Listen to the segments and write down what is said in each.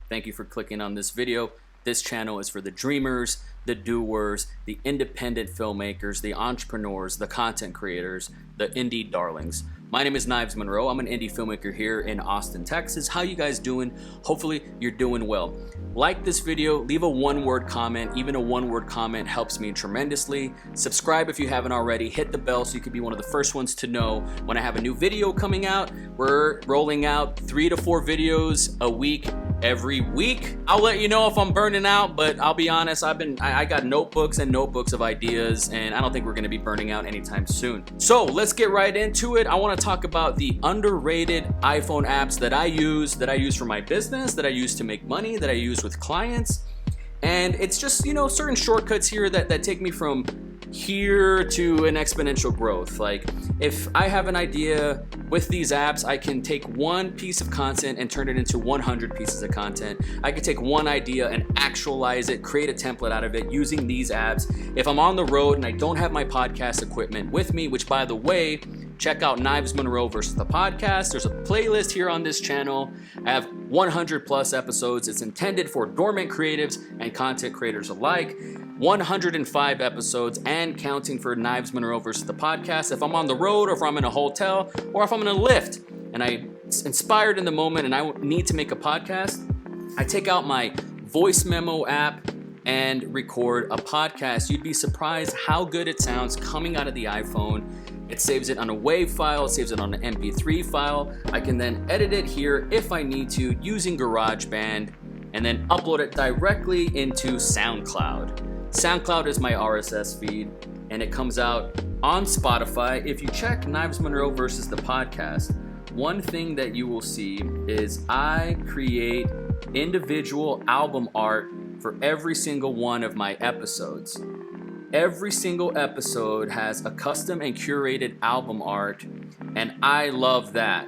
Thank you for clicking on this video. This channel is for the dreamers, the doers, the independent filmmakers, the entrepreneurs, the content creators, the indie darlings. My name is Monroe. I'm an indie filmmaker here in Austin, Texas. How you guys doing? Hopefully you're doing well. Like this video, leave a one-word comment. Even a one-word comment helps me tremendously. Subscribe if you haven't already. Hit the bell so you can be one of the first ones to know when I have a new video coming out. We're rolling out 3 to 4 videos a week every week. I'll let you know if I'm burning out, but I'll be honest, I got notebooks and notebooks of ideas, and I don't think we're gonna be burning out anytime soon. So let's get right into it. I wanna talk about the underrated iPhone apps that I use for my business, that I use to make money, that I use with clients. And it's just, certain shortcuts here that take me from here to an exponential growth. Like if I have an idea with these apps, I can take one piece of content and turn it into 100 pieces of content. I can take one idea and actualize it, create a template out of it using these apps. If I'm on the road and I don't have my podcast equipment with me, which by the way, check out Monroe versus the podcast. There's a playlist here on this channel. I have 100 plus episodes. It's intended for dormant creatives and content creators alike. 105 episodes and counting for Monroe versus the podcast. If I'm on the road or if I'm in a hotel or if I'm in a lift and I'm inspired in the moment and I need to make a podcast, I take out my voice memo app and record a podcast. You'd be surprised how good it sounds coming out of the iPhone. It saves it on a WAV file, it saves it on an MP3 file. I can then edit it here if I need to using GarageBand and then upload it directly into SoundCloud. SoundCloud is my RSS feed and it comes out on Spotify. If you check Monroe versus the podcast, one thing that you will see is I create individual album art for every single one of my episodes. Every single episode has a custom and curated album art, and I love that.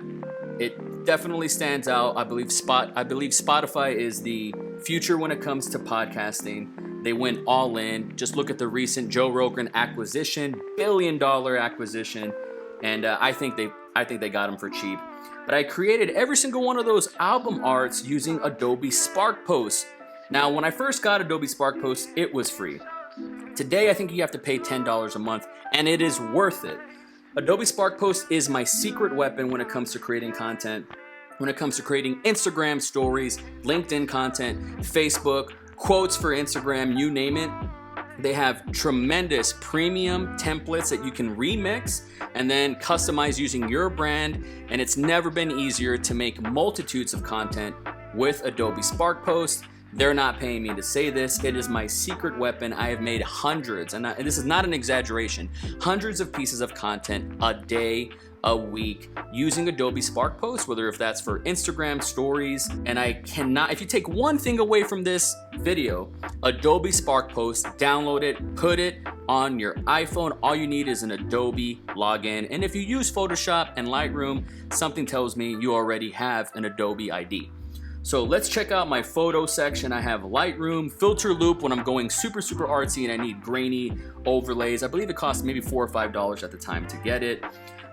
It definitely stands out. I believe Spotify is the future when it comes to podcasting. They went all in. Just look at the recent Joe Rogan acquisition, $1 billion acquisition, and I think they got them for cheap. But I created every single one of those album arts using Adobe Spark Post. Now, when I first got Adobe Spark Post, it was free. Today, I think you have to pay $10 a month, and it is worth it. Adobe Spark Post is my secret weapon when it comes to creating content, when it comes to creating Instagram stories, LinkedIn content, Facebook, quotes for Instagram, you name it. They have tremendous premium templates that you can remix and then customize using your brand, and it's never been easier to make multitudes of content with Adobe Spark Post. They're not paying me to say this. It is my secret weapon. I have made hundreds, and this is not an exaggeration, hundreds of pieces of content a day, a week, using Adobe Spark Post, whether if that's for Instagram stories. And I cannot, if you take one thing away from this video, Adobe Spark Post, download it, put it on your iPhone. All you need is an Adobe login. And if you use Photoshop and Lightroom, something tells me you already have an Adobe ID. So let's check out my photo section. I have Lightroom, Filter Loop when I'm going super artsy and I need grainy overlays. I believe it cost maybe $4 or $5 at the time to get it.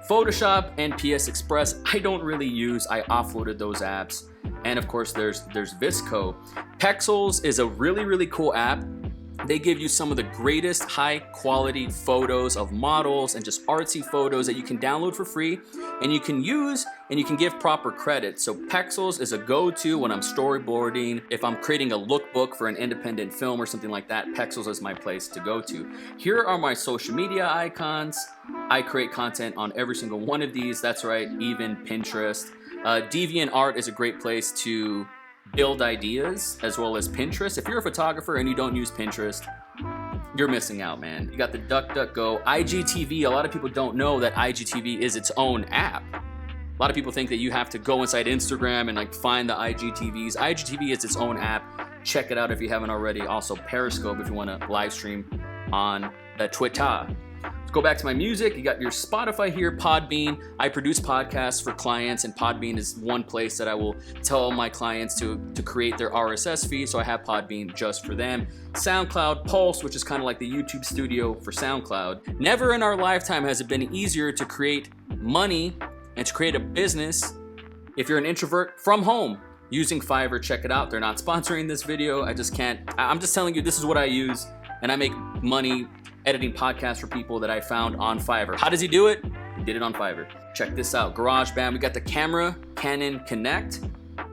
Photoshop and PS Express, I don't really use. I offloaded those apps. And of course, there's Visco. Pexels is a really cool app. They give you some of the greatest high quality photos of models and just artsy photos that you can download for free and you can use and you can give proper credit. So Pexels is a go-to when I'm storyboarding. If I'm creating a lookbook for an independent film or something like that, Pexels is my place to go to. Here are my social media icons. I create content on every single one of these. That's right, even Pinterest. DeviantArt is a great place to build ideas, as well as Pinterest. If you're a photographer and you don't use Pinterest, you're missing out, man. You got the DuckDuckGo, IGTV. A lot of people don't know that IGTV is its own app. A lot of people think that you have to go inside Instagram and find the IGTVs. IGTV is its own app. Check it out if you haven't already. Also Periscope if you want to live stream on the Twitter. Let's go back to my music. You got your Spotify here, Podbean. I produce podcasts for clients, and Podbean is one place that I will tell my clients to create their RSS feed, so I have Podbean just for them. SoundCloud, Pulse, which is kind of like the YouTube studio for SoundCloud. Never in our lifetime has it been easier to create money and to create a business if you're an introvert from home. using Fiverr. Check it out. They're not sponsoring this video. I'm just telling you this is what I use, and I make money editing podcasts for people that I found on Fiverr. How does he do it? He did it on Fiverr. Check this out. GarageBand. We got the camera Canon Connect,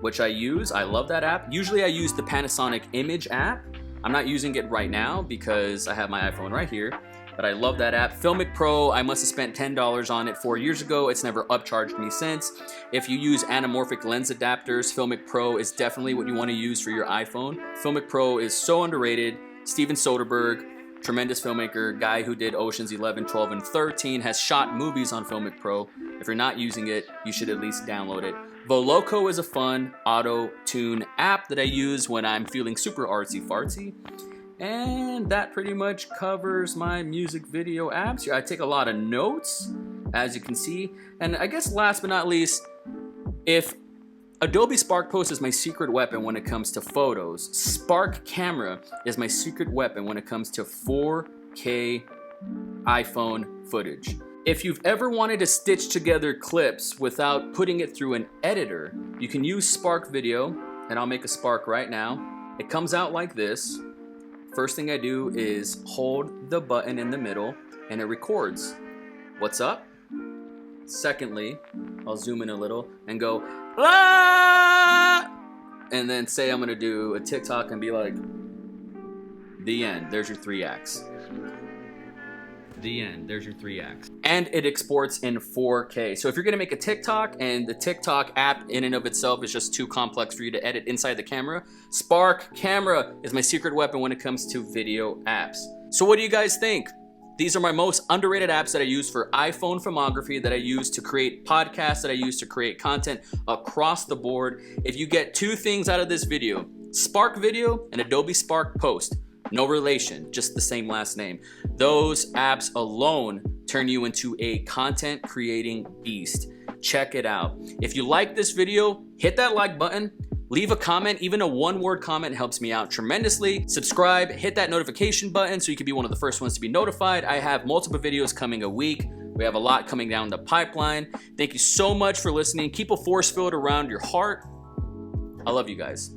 which I use. I love that app. Usually I use the Panasonic Image app. I'm not using it right now because I have my iPhone right here, but I love that app. Filmic Pro, I must have spent $10 on it 4 years ago. It's never upcharged me since. If you use anamorphic lens adapters, Filmic Pro is definitely what you want to use for your iPhone. Filmic Pro is so underrated. Steven Soderbergh, tremendous filmmaker, guy who did Oceans 11, 12, and 13, has shot movies on Filmic Pro. If you're not using it, you should at least download it. Voloco is a fun auto-tune app that I use when I'm feeling super artsy-fartsy. And that pretty much covers my music video apps. I take a lot of notes, as you can see. And I guess last but not least, if Adobe Spark Post is my secret weapon when it comes to photos, Spark Camera is my secret weapon when it comes to 4K iPhone footage. If you've ever wanted to stitch together clips without putting it through an editor, you can use Spark Video, and I'll make a Spark right now. It comes out like this. First thing I do is hold the button in the middle, and it records. What's up? Secondly, I'll zoom in a little and go, ah! And then say I'm gonna do a TikTok and be like, the end, there's your 3 acts. The end, there's your 3 acts. And it exports in 4K. So if you're gonna make a TikTok and the TikTok app in and of itself is just too complex for you to edit inside the camera, Spark Camera is my secret weapon when it comes to video apps. So what do you guys think? These are my most underrated apps that I use for iPhone filmography, that I use to create podcasts, that I use to create content across the board. If you get 2 things out of this video, Spark Video and Adobe Spark Post, no relation, just the same last name. Those apps alone turn you into a content creating beast. Check it out. If you like this video, hit that like button, leave a comment. Even a 1-word comment helps me out tremendously. Subscribe, hit that notification button so you can be one of the first ones to be notified. I have multiple videos coming a week. We have a lot coming down the pipeline. Thank you so much for listening. Keep a force field around your heart. I love you guys.